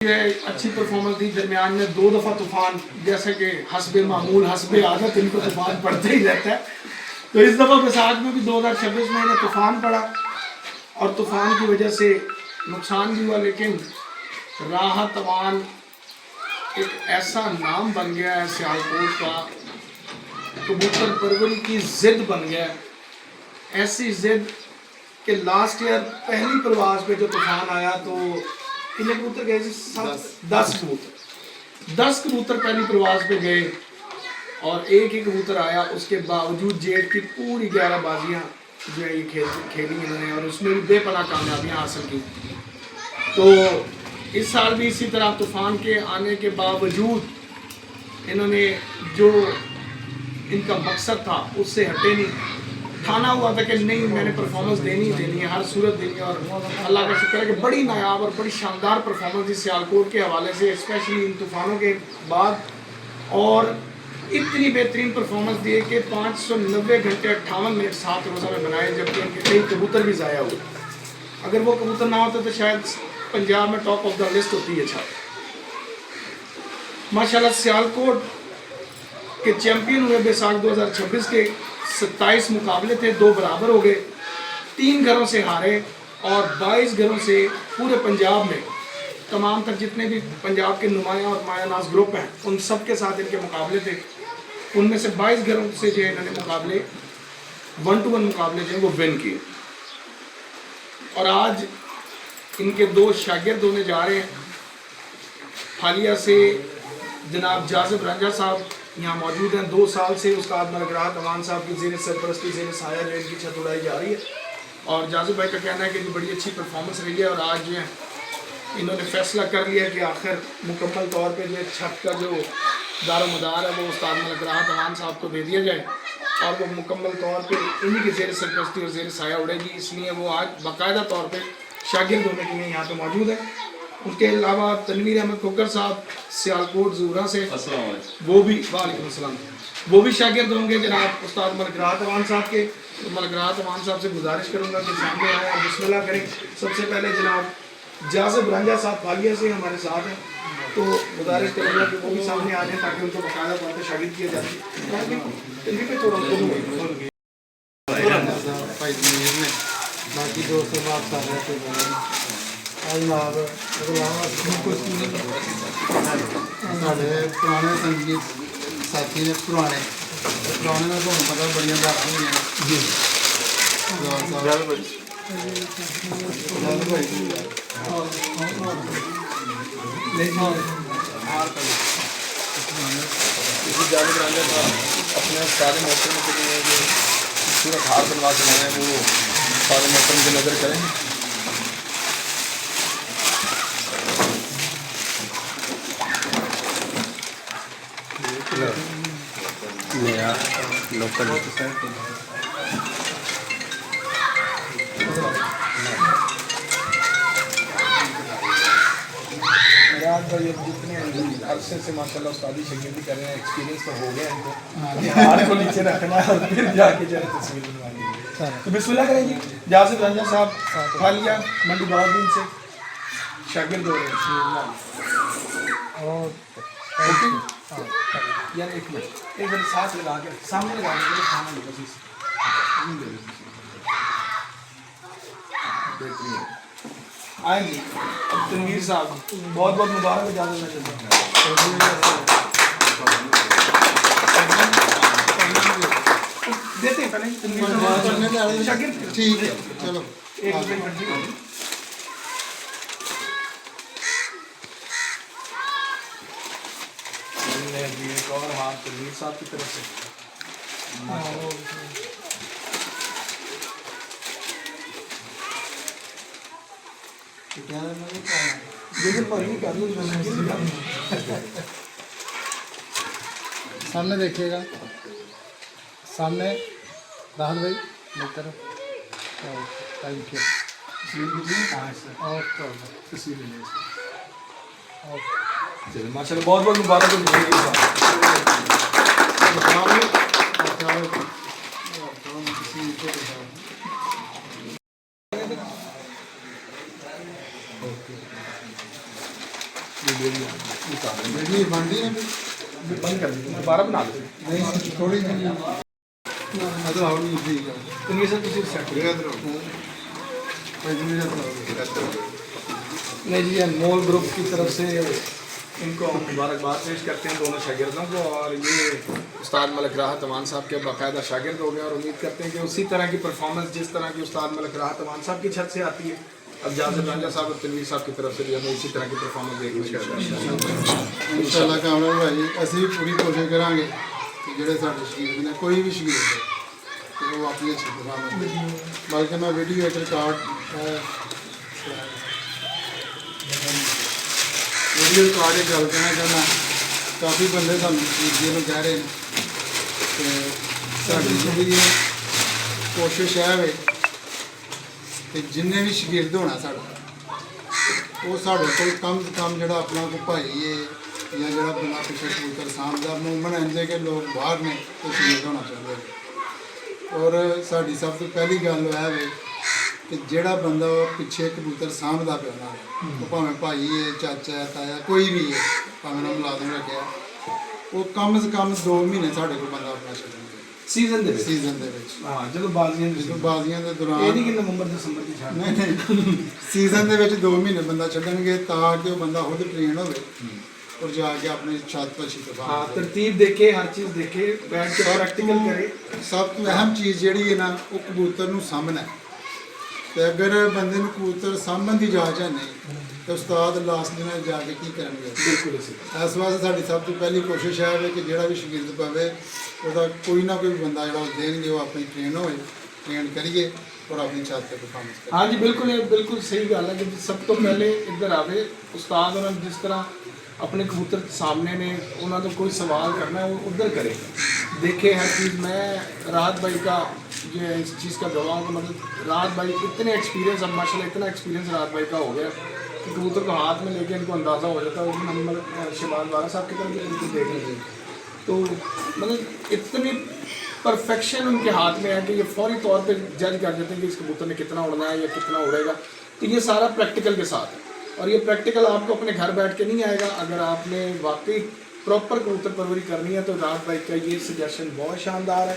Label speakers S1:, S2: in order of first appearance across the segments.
S1: अच्छी परफॉर्मेंस दी। दरमियान में 2 दफ़ा तूफान, जैसे कि हस्बे मामूल हस्बे आदत इनको तूफान पड़ते ही रहता है। तो इस दफ़ा बैसाख में भी 2026 में इन्हें तूफान पड़ा और तूफान की वजह से नुकसान भी हुआ, लेकिन राहत अमान एक ऐसा नाम बन गया है सियालकोट का, कबूतर परवरी की जिद बन गया है। ऐसी जिद कि लास्ट ईयर पहली प्रवास पे जो तूफान आया तो कितने कबूतर गए थे? 10 कबूतर पहली प्रवास पे गए और एक ही कबूतर आया। उसके बावजूद जेट की पूरी 11 बाजियाँ जो है ये खेली इन्होंने और उसमें भी बेपनाह कामयाबियाँ हासिल की। तो इस साल भी इसी तरह तूफान के आने के बावजूद इन्होंने जो इनका मकसद था उससे हटे नहीं। ठाना हुआ था कि नहीं, मैंने परफॉर्मेंस देनी है, हर सूरत देनी है। और अल्लाह का शुक्र है कि बड़ी नायाब और बड़ी शानदार परफॉर्मेंस इस सियालकोट के हवाले से, स्पेशली इन तूफानों के बाद। और इतनी बेहतरीन परफॉर्मेंस दी कि 590 घंटे 58 मिनट 7 रोज़ा में बनाए, जबकि उनके कई कबूतर भी ज़ाया हुए। अगर वो कबूतर ना होते तो शायद पंजाब में टॉप ऑफ द लिस्ट होती है। अच्छा माशाल्लाह सियालकोट के चैंपियन हुए। बैसाख 2026 के 27 मुकाबले थे, 2 बराबर हो गए, 3 घरों से हारे और 22 घरों से पूरे पंजाब में तमाम तक जितने भी पंजाब के नुमाया और मायानाज ग्रुप हैं उन सब के साथ इनके मुकाबले थे। उनमें से 22 घरों से जो है इन्होंने मुकाबले 1-to-1 मुकाबले जो है वो विन किए। और आज इनके 2 शागिर्द होने जा रहे हैं। हालिया से जनाब जाजिब रंजा साहब यहाँ मौजूद हैं। 2 साल से उस्ताद मलकराहत अमान साहब की ज़ेर सरपरस्ती ज़ेर साया जो इनकी छत उड़ाई जा रही है। और जाजिब भाई का कहना है कि बड़ी अच्छी परफॉर्मेंस रही है और आज जो है इन्होंने फैसला कर लिया कि आखिर मुकम्मल तौर पे जो छत का जो दारोमदार है वो उस्ताद मलकराहत अमान साहब को दे दिया जाए और वो मुकम्मल तौर पे इन्हीं की ज़ेर सरपरस्ती और ज़ेर साया उड़ेगी। इसलिए वो आज बाकायदा तौर पर शागिर्द होने के लिए यहाँ पर मौजूद है। उसके अलावा तनवीर अहमद खोकर साहब सियालकोट ज़ूरा से, वो भी वालेकुम अस्सलाम, वो भी शागिर्द होंगे जनाब उस्ताद मलकराहत अमान साहब के। तो मलकराहत अमान साहब से गुजारिश करूँगा कि सामने आए और बिस्मिल्लाह करें। सबसे पहले जनाब जाजिब रंजा साहब फालिया से हमारे साथ हैं, तो गुजारिश करूँगा कि वो भी सामने आ जाए ताकि उनको बाकायदा तौर पर शागिर्द किया जा सके।
S2: बाकी दोस्तों बात कर रहे थे हमारे पुराने संगीत साथी ने पुराने में तो पता बड़िया बात हुई जी
S3: अपने सारे मोहतरम के लिए जो सूरत हार बनवा के लाए हैं वो सारे मोहतरम की नज़र करें।
S2: मेरा लोकल
S3: जितने अरसे से माशाल्लाह उस्तादी शकील कर रहे हैं, एक्सपीरियंस तो हो गया इनको, हार को नीचे रखना है और फिर जाके जो है तस्वीर बनवानी है। तो बिस्मिल्लाह करें जी। जाजिब रंजा साहब हालिया मंडी बहाउद्दीन से शागिर्द हो रहे हैं। और यार एक मिनट साथ लगा के सामने लगा के खाना नहीं बस बेहतरीन आएंगे। अब तनवीर साहब बहुत बहुत मुबारक इजाज़त में चलते देते हैं पहले तनवीर शागिर्द।
S2: ठीक है चलो
S3: एक मिनट एक और हाथ तनवीर साहब की तरफ से
S2: सामने देखिएगा, सामने राहुल भाई मेरी तरफ। Thank
S3: you. माशाल्लाह बहुत बहुत मुबारक। वीडियो भी निकाल रहे
S2: ਜਿਹੜੀ ਬਣਦੀ ਨਾ
S3: हैं बंद कर दीजिए मैं 12 बना दूँ
S2: ਨਹੀਂ ਥੋੜੀ ਜਿਹੀ ਅਦੋਂ ਆਉਣੀ ਠੀਕ ਹੈ
S3: तो ये सब किसी सेट
S2: ਭਾਈ ਜੀ ਮੇਰਾ
S3: नहीं जी अनमोल ग्रुप की तरफ से इनको हम मुबारकबाद पेश करते हैं दोनों शागिर्दों को और ये उस्ताद मलिक राहत अमान साहब के बाकायदा शागिर्द हो गए और उम्मीद करते हैं कि उसी तरह की परफॉर्मेंस जिस तरह की उस्ताद मलिक राहत अमान साहब की छत से आती है अब जासिर रांझा साहब और तनवीर साहब की तरफ से भी हमें इसी तरह की परफॉर्मेंस देखने
S2: ਇਨਸ਼ਾਅੱਲਾ ਕਾਮਯਾਬ ਭਾਈ ਅਸੀਂ ਵੀ ਪੂਰੀ ਕੋਸ਼ਿਸ਼ ਕਰਾਂਗੇ ਕਿ ਜਿਹੜੇ ਸਾਡੇ ਸ਼ਹੀਦ ਨੇ ਕੋਈ ਵੀ ਸ਼ਹੀਦ ਹੈ ਤੇ ਉਹ ਆਪਣੀ ਅੱਛੀ ਪਰਫਾਰਮੈਂਸ ਦੇ ਬਲਕਿ ਮੈਂ ਵੀਡੀਓ ਇੱਕ ਰਿਕਾਰਡ ਵੀਡੀਓ ਰਿਕਾਰਡ ਇੱਕ ਗੱਲ ਕਹਿਣਾ ਚਾਹੁੰਦਾ ਕਾਫੀ ਬੰਦੇ ਸਾਨੂੰ ਸ਼ਹੀਦੀ ਨੂੰ ਕਹਿ ਰਹੇ ਨੇ ਤੇ ਸਾਡੀ ਜਿਹੜੀ ਇਹ ਕੋਸ਼ਿਸ਼ ਹੈ ਵੇ ਕਿ ਜਿੰਨੇ ਵੀ ਸ਼ਾਗਿਰਦ ਹੋਣਾ ਸਾਡਾ ਉਹ ਸਾਡੇ ਕੋਲ ਕਮ ਸੇ ਕਮ ਜਿਹੜਾ ਆਪਣਾ ਕੋ ਭਾਈ ਹੈ ਜਾਂ ਜਿਹੜਾ ਬੰਦਾ ਪਿੱਛੇ ਕਬੂਤਰ ਸਾਹਮਣੇ ਮੂਮਨ ਇੰਜੇ ਕੇ ਲੋਕ ਬਾਹਰ ਨੇ ਉਹ ਸ਼ਾਗਿਰਦ ਹੋਣਾ ਚਾਹੁੰਦੇ ਨੇ ਔਰ ਸਾਡੀ ਸਭ ਤੋਂ ਪਹਿਲੀ ਗੱਲ ਉਹ ਹੈ ਵੇ ਕਿ ਜਿਹੜਾ ਬੰਦਾ ਉਹ ਪਿੱਛੇ ਕਬੂਤਰ ਸਾਂਭਦਾ ਪਿਆ ਨਾ ਉਹ ਭਾਵੇਂ ਭਾਈ ਹੈ ਚਾਚਾ ਹੈ ਤਾਇਆ ਕੋਈ ਵੀ ਹੈ ਭਾਵੇਂ ਨਾ ਮੁਲਾਜ਼ਮ ਰੱਖਿਆ ਉਹ ਕਮ ਸੇ ਕਮ 2 ਮਹੀਨੇ ਸਾਡੇ ਕੋਲ ਬੰਦਾ ਆਪਣਾ ਛੱਡਣਗੇ
S3: सीजन दे
S2: ਸੀਜ਼ਨ ਦੇ ਵਿੱਚ
S3: हाँ जो बाजियां
S2: ਜਦੋਂ ਬਾਜ਼ੀਆਂ ਦੇ
S3: ये
S2: ਦੌਰਾਨ
S3: नहीं कि नवंबर दिसंबर की छाट
S2: ਨਹੀਂ ਨਹੀਂ ਸੀਜ਼ਨ ਦੇ ਵਿੱਚ 2 ਮਹੀਨੇ ਬੰਦਾ ਛੱਡਣਗੇ ਤਾਂ ਕਿ ਉਹ ਬੰਦਾ ਖੁਦ ਟ੍ਰੇਨ ਹੋਵੇ ਔਰ ਜਾ ਕੇ ਆਪਣੀ ਛੱਤ ਤੋਂ ਅੱਛੀ ਤਰ੍ਹਾਂ
S3: हाँ तरतीब देखे हर चीज़ देखे बैठ के प्रैक्टिकल करे
S2: ਸਭ ਤੋਂ ਅਹਿਮ ਚੀਜ਼ ਜਿਹੜੀ ਹੈ ਨਾ ਉਹ ਕਬੂਤਰ ਨੂੰ ਸਾਂਭਣਾ ਹੈ। ਤੇ ਅਗਰ ਬੰਦੇ ਨੂੰ ਕਬੂਤਰ ਸਾਂਭਣ ਦੀ ਜਾਚ ਹੈ ਨਹੀਂ ਤੇ ਉਸਤਾਦ ਲਾਸਟ ਦਿਨਾਂ ਜਾ ਕੇ ਕੀ ਕਰਨਗੇ
S3: बिल्कुल इसी
S2: ਇਸ ਵਾਸਤੇ ਸਾਡੀ ਸਭ ਤੋਂ ਪਹਿਲੀ ਕੋਸ਼ਿਸ਼ ਹੈ ਵੀ ਕਿ ਜਿਹੜਾ ਵੀ ਸ਼ਾਗਿਰਦ ਪਵੇ ਉਹਦਾ ਕੋਈ ਨਾ ਕੋਈ ਬੰਦਾ ਜਿਹੜਾ ਉਹ ਦੇਣਗੇ ਉਹ ਆਪਣੀ ਟ੍ਰੇਨ ਹੋਵੇ ਟ੍ਰੇਨ ਕਰੀਏ ਔਰ ਆਪਣੀ ਛੱਤ ਤੇ ਪਰਫਾਰਮੈਂਸ ਕਰੀਏ।
S3: हाँ जी बिल्कुल ये बिल्कुल सही गल है कि सब तो पहले इधर आवे उस्ताद और जिस तरह अपने कबूतर सामने ने उन्होंने कोई सवाल करना है वो उधर करे देखे हर चीज़ मैं राहत भाई का ये इस चीज़ का गवाह हूँ मतलब राहत भाई इतने एक्सपीरियंस अब माशाल्लाह इतना एक्सपीरियंस राहत भाई का हो गया कि कबूतर को हाथ में लेके इनको अंदाज़ा हो जाता है उस दिन हम शहबाज वाला साहब की तरफ भी उनको देख लीजिए तो मतलब इतनी परफेक्शन उनके हाथ में है कि ये फौरी तौर पे जज कर देते हैं कि इस कबूतर ने कितना उड़ना है या कितना उड़ेगा तो ये सारा प्रैक्टिकल के साथ है और ये प्रैक्टिकल आपको अपने घर बैठ के नहीं आएगा अगर आपने वाकई प्रॉपर कबूतर परवरी करनी है तो राहत भाई का ये सजेशन बहुत शानदार है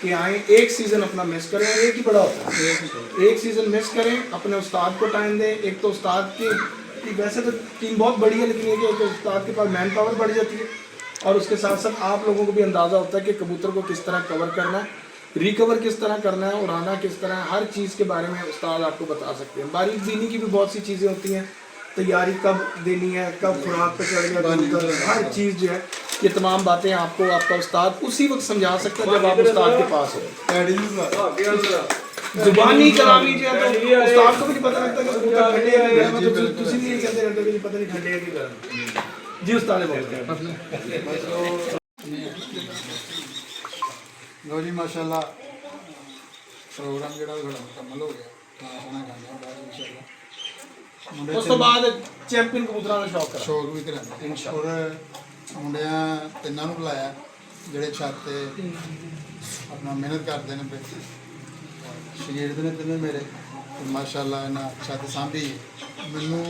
S3: कि आए एक सीज़न अपना मिस करें और एक ही बड़ा होता है एक सीज़न मिस करें अपने उस्ताद को टाइम दें एक तो उस्ताद की वैसे तो टीम बहुत बड़ी है लेकिन ये कि एक उस्ताद के पास मैन पावर बढ़ जाती है और उसके साथ साथ आप लोगों को भी अंदाज़ा होता है कि कबूतर को किस तरह कवर करना है रिकवर किस तरह करना है उड़ाना किस तरह हर चीज़ के बारे में उस्ताद आपको बता सकते हैं बारीक बीनी की भी बहुत सी चीज़ें होती हैं तैयारी कब देनी है कब खुराक पे चढ़ गया कबूतर, हर चीज़ जो है ये तमाम बातें आपको आपका उस्ताद उसी वक्त समझा सकता है जब आप उस्ताद के पास हो
S2: ਪੈੜੀ ਨੂੰ ਲਾ
S3: जुबानी कलामी जो है तो उस्ताद को भी नहीं पता लगता कि कबूतर ठंडे है या गर्म है तो तुसी भी नहीं कहते रहते कि पता नहीं ठंडे है कि गर्म जी उस्ताद ने बोलते
S2: ਲੋ ਜੀ ਮਾਸ਼ਾਅੱਲਾ ਪ੍ਰੋਗਰਾਮ ਜਿਹੜਾ ਉਹ ਸਾਡਾ ਮੁਕੰਮਲ ਹੋ ਗਿਆ ਤਾਂ ਆਪਣਾ ਗਾਣਾ ਬਾਅਦ ਇਨਸ਼ਾਅੱਲਾ ਮੁੰਡੇ
S3: उस तो बाद चैंपियन कबूतरों का शौक करा
S2: ਸ਼ੌਕ ਵੀ ਕਰਾਂਗੇ ਔਰ ਮੁੰਡਿਆਂ ਤਿੰਨਾਂ ਨੂੰ ਬੁਲਾਇਆ ਜਿਹੜੇ ਛੱਤ ਤੇ ਆਪਣਾ ਮਿਹਨਤ ਕਰਦੇ ਨੇ ਪਏ ਸ਼ਾਗਿਰਦ ਨੇ ਤਿੰਨੇ ਮੇਰੇ ਤੇ ਮਾਸ਼ਾਅੱਲਾ ਇਹਨਾਂ ਛੱਤ ਸਾਂਭੀ ਮੈਨੂੰ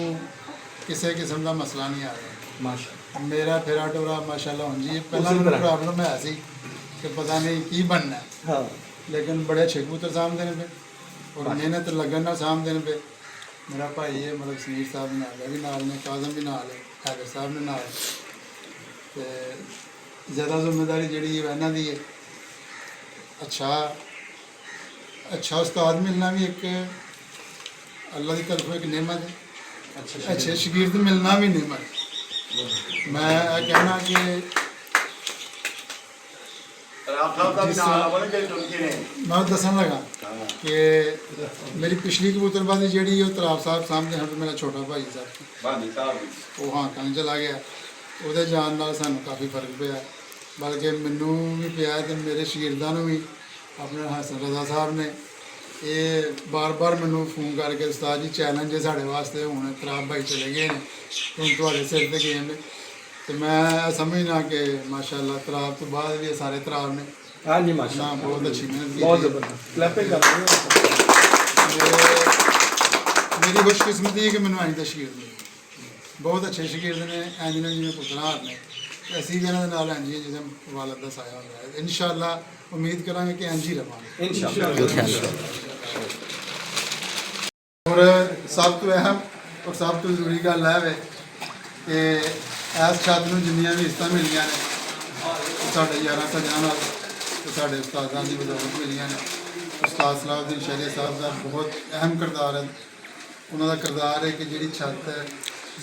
S2: ਕਿਸੇ ਕਿਸਮ ਦਾ ਮਸਲਾ ਨਹੀਂ ਆ ਰਿਹਾ
S3: माशा
S2: ਮੇਰਾ ਫੇਰਾ ਟੋਰਾ ਮਾਸ਼ਾਅੱਲਾ ਹੁਣ ਜੀ ਪਹਿਲਾਂ ਮੈਨੂੰ ਪ੍ਰੋਬਲਮ ਹੈ ਸੀ ਕਿ ਪਤਾ ਨਹੀਂ ਕੀ ਬਣਨਾ ਹੈ।
S3: हाँ
S2: ਲੇਕਿਨ ਬੜੇ ਅੱਛੇ ਕਬੂਤਰ ਸਾਂਭਦੇ ਨੇ ਪਏ ਔਰ ਮਿਹਨਤ ਲੱਗਣ ਨਾਲ ਸਾਂਭਦੇ ਨੇ ਪਏ ਮੇਰਾ ਭਾਈ ਹੈ ਮਤਲਬ ਸੁਨੀਲ ਸਾਹਿਬ ਨਾਲ ਵੀ ਨਾਲ ਨੇ ਕਾਜ਼ਮ ਵੀ ਨਾਲ ਹੈ ਹੈਦਰ ਸਾਹਿਬ ਨੇ ਨਾਲ ਤੇ ਜ਼ਿਆਦਾ ਜ਼ਿੰਮੇਵਾਰੀ ਜਿਹੜੀ ਹੈ ਇਹਨਾਂ ਦੀ ਹੈ ਅੱਛਾ ਉਸਤਾਦ ਮਿਲਣਾ ਵੀ ਇੱਕ ਅੱਲਾ ਦੀ ਤਰਫੋਂ ਇੱਕ नेमत ਹੈ ਅੱਛੇ ਸ਼ਾਗਿਰਦ ਮਿਲਣਾ ਵੀ नेमत ਹੈ ਮੈਂ ਇਹ ਕਹਿਣਾ ਕਿ मैं दसन लगा कि मेरी पिछली कबूतरबाजी जी तलाब साहब सामने हैं मेरा छोटा भाई साहब वो हाँ कहीं चला गया वो जान नाल सानू काफ़ी फर्क पिया बल्कि मैनू भी पिया तो मेरे शागिर्दां नू भी अपने हसन रजा साहब ने ये बार बार मैनू फोन करके उस्ताद जी चैलेंज है साढ़े वास्ते हुण तलाब भाई चले गए हैं हुण तुहाडे सिर ते गए ने तो मैं समझना कि माशाअल्लाह तलाब तो बाद भी सारे तलाब ने
S3: हाँ जी माशा
S2: ना बहुत अच्छी मेहनत की
S3: बहुत जबरदस्त क्लैपिंग कर रहे हैं
S2: मेरी खुशकिस्मती है कि मैंने अज तक शागिर्द मिले ਬਹੁਤ ਅੱਛੇ ਸ਼ਾਗਿਰਦ ਨੇ, ਇੰਜ ਨੇ ਜਿਵੇਂ ਪੁੱਤਰਾਰ ਨੇ। ਤੇ ਅਸੀਂ ਵੀ ਇਹਨਾਂ ਦੇ ਨਾਲ ਇੰਜ ਹੀ ਹਾਂ ਜਿਵੇਂ ਵਾਲਦ ਦਾ ਸਾਇਆ ਹੁੰਦਾ ਹੈ। ਇਨਸ਼ਾਅੱਲਾ ਉਮੀਦ ਕਰਾਂਗੇ ਕਿ ਇੰਜ ਹੀ ਰਵਾਂਗੇ
S3: इंशाल्लाह
S2: ਔਰ ਸਭ ਤੋਂ ਅਹਿਮ ਔਰ ਸਭ ਤੋਂ ਜ਼ਰੂਰੀ ਗੱਲ ਹੈ ਵੇ ਕਿ ਇਸ ਛੱਤ ਨੂੰ ਜਿੰਨੀਆਂ ਵੀ ਇੱਜ਼ਤਾਂ ਮਿਲੀਆਂ ਨੇ ਉਹ ਸਾਡੇ ਯਾਰਾਂ ਸੱਜਣਾਂ ਨਾਲ ਤੇ ਸਾਡੇ ਉਸਤਾਦਾਂ ਦੀ ਬਦੌਲਤ ਮਿਲੀਆਂ ਨੇ। ਉਸਤਾਦ ਸਲਾਹੁਦੀਨ ਸ਼ਹਿਰੀ ਸਾਹਿਬ ਦਾ ਬਹੁਤ ਅਹਿਮ ਕਿਰਦਾਰ ਹੈ। ਉਹਨਾਂ ਦਾ ਕਿਰਦਾਰ ਹੈ ਕਿ ਜਿਹੜੀ ਛੱਤ ਹੈ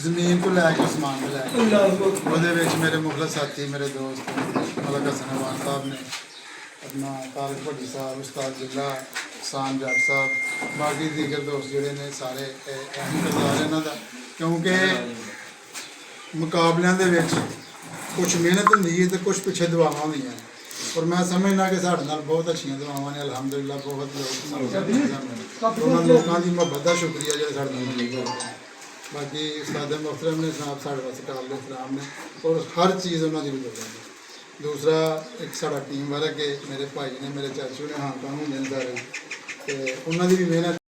S2: ਜ਼ਮੀਨ ਤੋਂ ਲੈ ਕੇ ਅਸਮਾਨ ਤੇ ਲੈ ਕੇ, ਉਹਦੇ ਵਿੱਚ ਮੇਰੇ ਮੁਖਲਸ ਸਾਥੀ ਮੇਰੇ ਦੋਸਤ ਮਲਕ ਹਸਨ ਅਵਾਨ ਸਾਹਿਬ ਨੇ, अपना तारिक भट्टी साहब, उस्ताद जिला सान जट साहब, बाकी दीगर दोस्त जोड़े ने सारे अहम किरदार इन्हों का, क्योंकि मुकाबलों के कुछ मेहनत होंगी है तो कुछ पिछे दुआवां होंदियां ने। और मैं समझना कि साढ़े नाल बहुत अच्छी दुआवां ने अलहमदुलिल्लाह। बहुत लोग उन्होंने लोगों की मुहब्बत का शुक्रिया जो साढ़े नाल मिल रहे हैं। बाकी उस्ताद मोहतरम ने जनाब साढ़े वास्ते काबिल इहतराम ने और हर चीज़ उन्होंने भी बदल दी। दूसरा एक साड़ा टीम वर्क है, मेरे भाई ने मेरे चाचू ने हाँ काम होंगे सारे, तो उन्होंने भी मेहनत